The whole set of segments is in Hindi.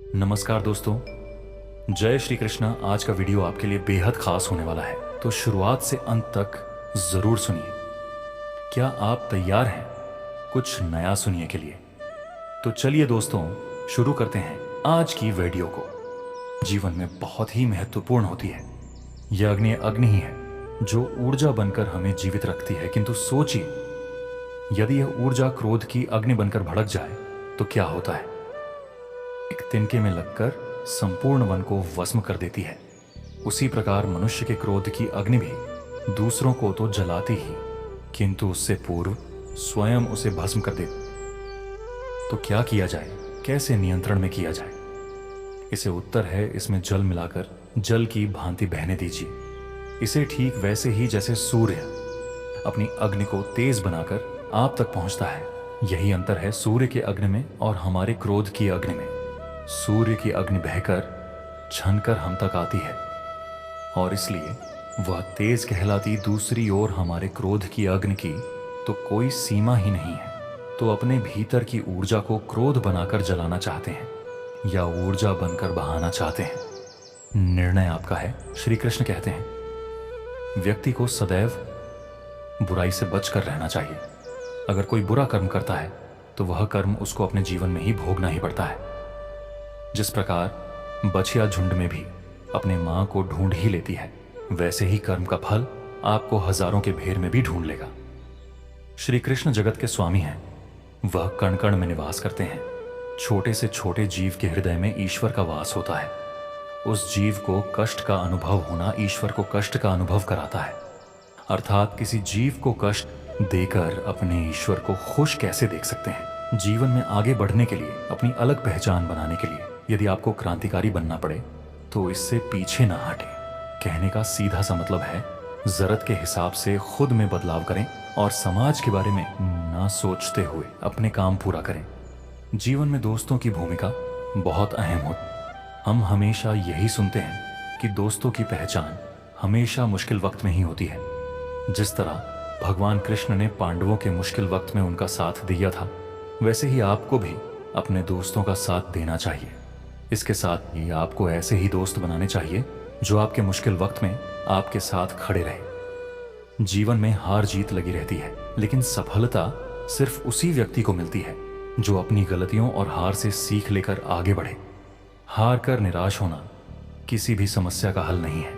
नमस्कार दोस्तों, जय श्री कृष्णा। आज का वीडियो आपके लिए बेहद खास होने वाला है, तो शुरुआत से अंत तक जरूर सुनिए। क्या आप तैयार हैं कुछ नया सुनने के लिए? तो चलिए दोस्तों, शुरू करते हैं आज की वीडियो को। जीवन में बहुत ही महत्वपूर्ण होती है यह अग्नि। अग्नि ही है जो ऊर्जा बनकर हमें जीवित रखती है, किंतु सोचिए, यदि यह ऊर्जा क्रोध की अग्नि बनकर भड़क जाए तो क्या होता है? एक तिनके में लगकर संपूर्ण वन को भस्म कर देती है। उसी प्रकार मनुष्य के क्रोध की अग्नि भी दूसरों को तो जलाती ही, किंतु उससे पूर्व स्वयं उसे भस्म कर देती। तो क्या किया जाए, कैसे नियंत्रण में किया जाए? इसे उत्तर है, इसमें जल मिलाकर जल की भांति बहने दीजिए। इसे ठीक वैसे ही जैसे सूर्य अपनी अग्नि को तेज बनाकर आप तक पहुंचता है। यही अंतर है सूर्य के अग्नि में और हमारे क्रोध की अग्नि में। सूर्य की अग्नि बहकर छनकर हम तक आती है और इसलिए वह तेज कहलाती। दूसरी ओर हमारे क्रोध की अग्नि की तो कोई सीमा ही नहीं है। तो अपने भीतर की ऊर्जा को क्रोध बनाकर जलाना चाहते हैं या ऊर्जा बनकर बहाना चाहते हैं, निर्णय आपका है। श्री कृष्ण कहते हैं, व्यक्ति को सदैव बुराई से बचकर रहना चाहिए। अगर कोई बुरा कर्म करता है तो वह कर्म उसको अपने जीवन में ही भोगना ही पड़ता है। जिस प्रकार बछिया झुंड में भी अपने मां को ढूंढ ही लेती है, वैसे ही कर्म का फल आपको हजारों के भेड़ में भी ढूंढ लेगा। श्री कृष्ण जगत के स्वामी हैं। वह कण कण में निवास करते हैं। छोटे से छोटे जीव के हृदय में ईश्वर का वास होता है। उस जीव को कष्ट का अनुभव होना ईश्वर को कष्ट का अनुभव कराता है। अर्थात किसी जीव को कष्ट देकर अपने ईश्वर को खुश कैसे देख सकते हैं? जीवन में आगे बढ़ने के लिए, अपनी अलग पहचान बनाने के लिए यदि आपको क्रांतिकारी बनना पड़े तो इससे पीछे ना हटें। कहने का सीधा सा मतलब है, जरूरत के हिसाब से खुद में बदलाव करें और समाज के बारे में ना सोचते हुए अपने काम पूरा करें। जीवन में दोस्तों की भूमिका बहुत अहम होती। हम हमेशा यही सुनते हैं कि दोस्तों की पहचान हमेशा मुश्किल वक्त में ही होती है। जिस तरह भगवान कृष्ण ने पांडवों के मुश्किल वक्त में उनका साथ दिया था, वैसे ही आपको भी अपने दोस्तों का साथ देना चाहिए। इसके साथ ही आपको ऐसे ही दोस्त बनाने चाहिए जो आपके मुश्किल वक्त में आपके साथ खड़े रहे। जीवन में हार जीत लगी रहती है, लेकिन सफलता सिर्फ उसी व्यक्ति को मिलती है जो अपनी गलतियों और हार से सीख लेकर आगे बढ़े। हार कर निराश होना किसी भी समस्या का हल नहीं है।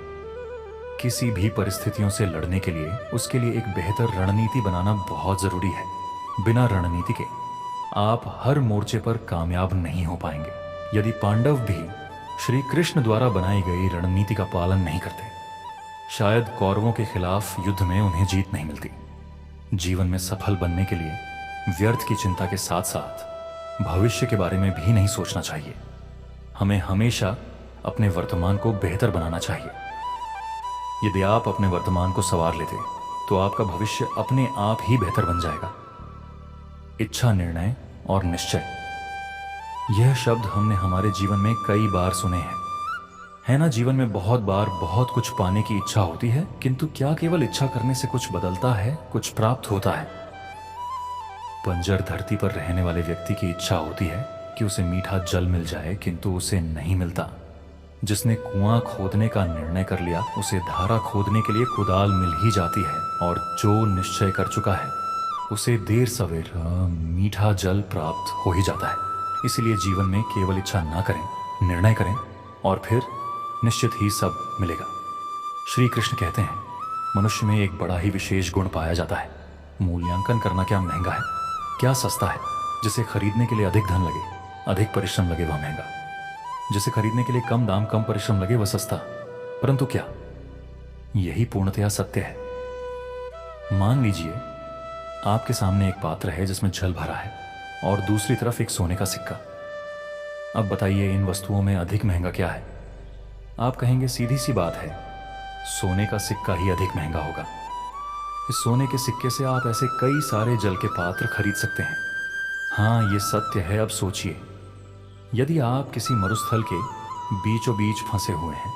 किसी भी परिस्थितियों से लड़ने के लिए उसके लिए एक बेहतर रणनीति बनाना बहुत जरूरी है। बिना रणनीति के आप हर मोर्चे पर कामयाब नहीं हो पाएंगे। यदि पांडव भी श्री कृष्ण द्वारा बनाई गई रणनीति का पालन नहीं करते, शायद कौरवों के खिलाफ युद्ध में उन्हें जीत नहीं मिलती। जीवन में सफल बनने के लिए व्यर्थ की चिंता के साथ साथ भविष्य के बारे में भी नहीं सोचना चाहिए। हमें हमेशा अपने वर्तमान को बेहतर बनाना चाहिए। यदि आप अपने वर्तमान को संवार लेते तो आपका भविष्य अपने आप ही बेहतर बन जाएगा। इच्छा, निर्णय और निश्चय, यह शब्द हमने हमारे जीवन में कई बार सुने हैं, है ना? जीवन में बहुत बार बहुत कुछ पाने की इच्छा होती है, किंतु क्या केवल इच्छा करने से कुछ बदलता है, कुछ प्राप्त होता है? बंजर धरती पर रहने वाले व्यक्ति की इच्छा होती है कि उसे मीठा जल मिल जाए, किंतु उसे नहीं मिलता। जिसने कुआं खोदने का निर्णय कर लिया, उसे धारा खोदने के लिए कुदाल मिल ही जाती है, और जो निश्चय कर चुका है उसे देर सवेर मीठा जल प्राप्त हो ही जाता है। इसलिए जीवन में केवल इच्छा ना करें, निर्णय करें और फिर निश्चित ही सब मिलेगा। श्री कृष्ण कहते हैं, मनुष्य में एक बड़ा ही विशेष गुण पाया जाता है। मूल्यांकन करना क्या महंगा है, क्या सस्ता है। जिसे खरीदने के लिए अधिक धन लगे, अधिक परिश्रम लगे, वह महंगा। जिसे खरीदने के लिए कम दाम, कम परिश्रम लगे, वह सस्ता। परंतु क्या यही पूर्णतया सत्य है? मान लीजिए आपके सामने एक पात्र है जिसमें जल भरा है और दूसरी तरफ एक सोने का सिक्का। अब बताइए, इन वस्तुओं में अधिक महंगा क्या है? आप कहेंगे, सीधी सी बात है, सोने का सिक्का ही अधिक महंगा होगा। इस सोने के सिक्के से आप ऐसे कई सारे जल के पात्र खरीद सकते हैं। हाँ, ये सत्य है। अब सोचिए, यदि आप किसी मरुस्थल के बीचों बीच फंसे हुए हैं,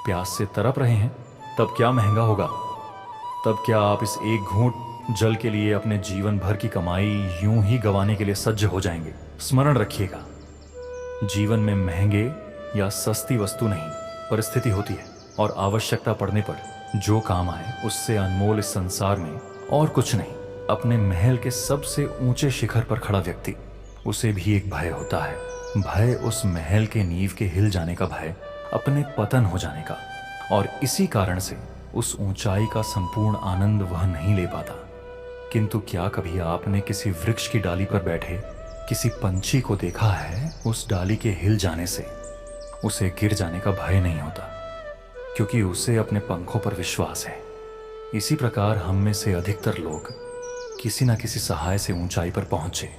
प्यास से तड़प रहे हैं, तब क्या महंगा होगा? तब क्या आप इस एक घूंट जल के लिए अपने जीवन भर की कमाई यूं ही गंवाने के लिए सज्ज हो जाएंगे? स्मरण रखिएगा, जीवन में महंगे या सस्ती वस्तु नहीं, परिस्थिति होती है, और आवश्यकता पड़ने पर जो काम आए उससे अनमोल इस संसार में और कुछ नहीं। अपने महल के सबसे ऊंचे शिखर पर खड़ा व्यक्ति, उसे भी एक भय होता है। भय उस महल के नींव के हिल जाने का भय, अपने पतन हो जाने का। और इसी कारण से उस ऊंचाई का संपूर्ण आनंद वह नहीं ले पाता। किंतु क्या कभी आपने किसी वृक्ष की डाली पर बैठे किसी पंछी को देखा है? उस डाली के हिल जाने से उसे गिर जाने का भय नहीं होता, क्योंकि उसे अपने पंखों पर विश्वास है। इसी प्रकार हम में से अधिकतर लोग किसी न किसी सहाय से ऊंचाई पर पहुंचे,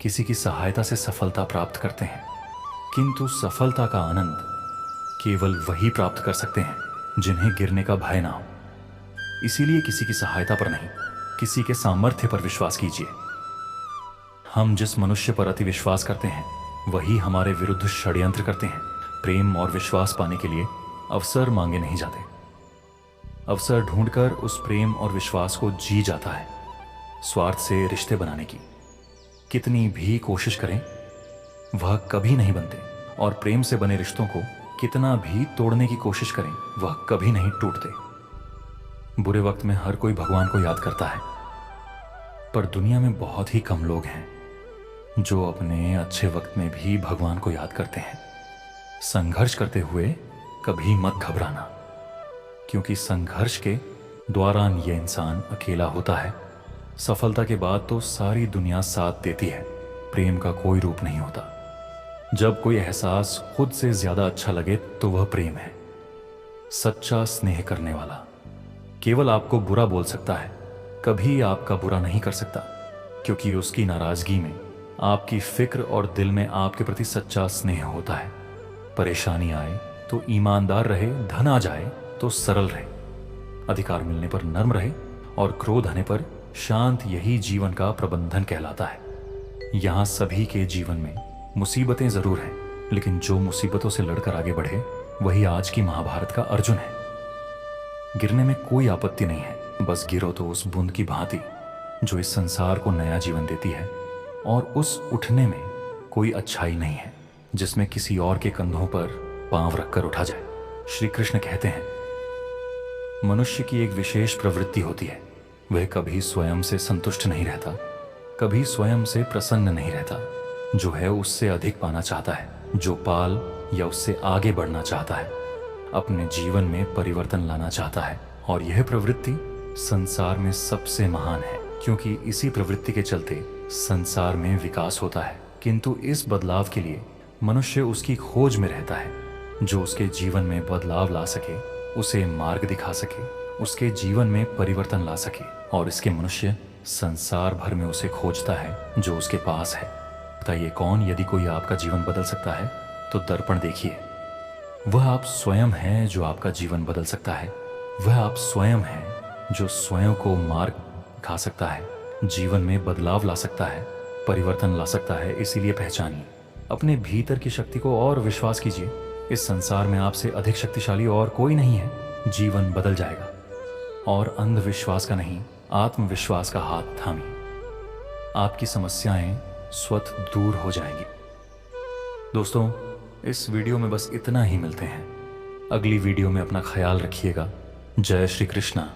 किसी की सहायता से सफलता प्राप्त करते हैं। किंतु सफलता का आनंद केवल वही प्राप्त कर सकते हैं जिन्हें गिरने का भय ना हो। इसीलिए किसी की सहायता पर नहीं, किसी के सामर्थ्य पर विश्वास कीजिए। हम जिस मनुष्य पर अति विश्वास करते हैं वही हमारे विरुद्ध षड्यंत्र करते हैं। प्रेम और विश्वास पाने के लिए अवसर मांगे नहीं जाते, अवसर ढूंढकर उस प्रेम और विश्वास को जी जाता है। स्वार्थ से रिश्ते बनाने की कितनी भी कोशिश करें वह कभी नहीं बनते, और प्रेम से बने रिश्तों को कितना भी तोड़ने की कोशिश करें वह कभी नहीं टूटते। बुरे वक्त में हर कोई भगवान को याद करता है, पर दुनिया में बहुत ही कम लोग हैं जो अपने अच्छे वक्त में भी भगवान को याद करते हैं। संघर्ष करते हुए कभी मत घबराना, क्योंकि संघर्ष के दौरान यह इंसान अकेला होता है। सफलता के बाद तो सारी दुनिया साथ देती है। प्रेम का कोई रूप नहीं होता। जब कोई एहसास खुद से ज्यादा अच्छा लगे तो वह प्रेम है। सच्चा स्नेह करने वाला केवल आपको बुरा बोल सकता है, कभी आपका बुरा नहीं कर सकता, क्योंकि उसकी नाराजगी में आपकी फिक्र और दिल में आपके प्रति सच्चा स्नेह होता है। परेशानी आए तो ईमानदार रहे, धन आ जाए तो सरल रहे, अधिकार मिलने पर नम्र रहे, और क्रोध आने पर शांत। यही जीवन का प्रबंधन कहलाता है। यहाँ सभी के जीवन में मुसीबतें जरूर हैं, लेकिन जो मुसीबतों से लड़कर आगे बढ़े वही आज की महाभारत का अर्जुन है। गिरने में कोई आपत्ति नहीं है, बस गिरो तो उस बूंद की भांति जो इस संसार को नया जीवन देती है। और उस उठने में कोई अच्छाई नहीं है जिसमें किसी और के कंधों पर पांव रखकर उठा जाए। श्री कृष्ण कहते हैं, मनुष्य की एक विशेष प्रवृत्ति होती है, वह कभी स्वयं से संतुष्ट नहीं रहता, कभी स्वयं से प्रसन्न नहीं रहता। जो है उससे अधिक पाना चाहता है, जो पाल या उससे आगे बढ़ना चाहता है, अपने जीवन में परिवर्तन लाना चाहता है। और यह प्रवृत्ति संसार में सबसे महान है, क्योंकि इसी प्रवृत्ति के चलते संसार में विकास होता है। किंतु इस बदलाव के लिए मनुष्य उसकी खोज में रहता है। जो उसके जीवन में बदलाव ला सके, उसे मार्ग दिखा सके, उसके जीवन में परिवर्तन ला सके। और इसके मनुष्य संसार भर में उसे खोजता है जो उसके पास है। बताइए कौन? यदि कोई आपका जीवन बदल सकता है तो दर्पण देखिए। वह आप स्वयं हैं जो आपका जीवन बदल सकता है। वह आप स्वयं हैं जो स्वयं को मार्ग दिखा सकता है, जीवन में बदलाव ला सकता है, परिवर्तन ला सकता है। इसीलिए पहचानिए अपने भीतर की शक्ति को और विश्वास कीजिए। इस संसार में आपसे अधिक शक्तिशाली और कोई नहीं है। जीवन बदल जाएगा। और अंधविश्वास का नहीं, आत्मविश्वास का हाथ थामिए। आपकी समस्याएं स्वतः दूर हो जाएंगी। दोस्तों, इस वीडियो में बस इतना ही। मिलते हैं अगली वीडियो में। अपना ख्याल रखिएगा। जय श्री कृष्णा।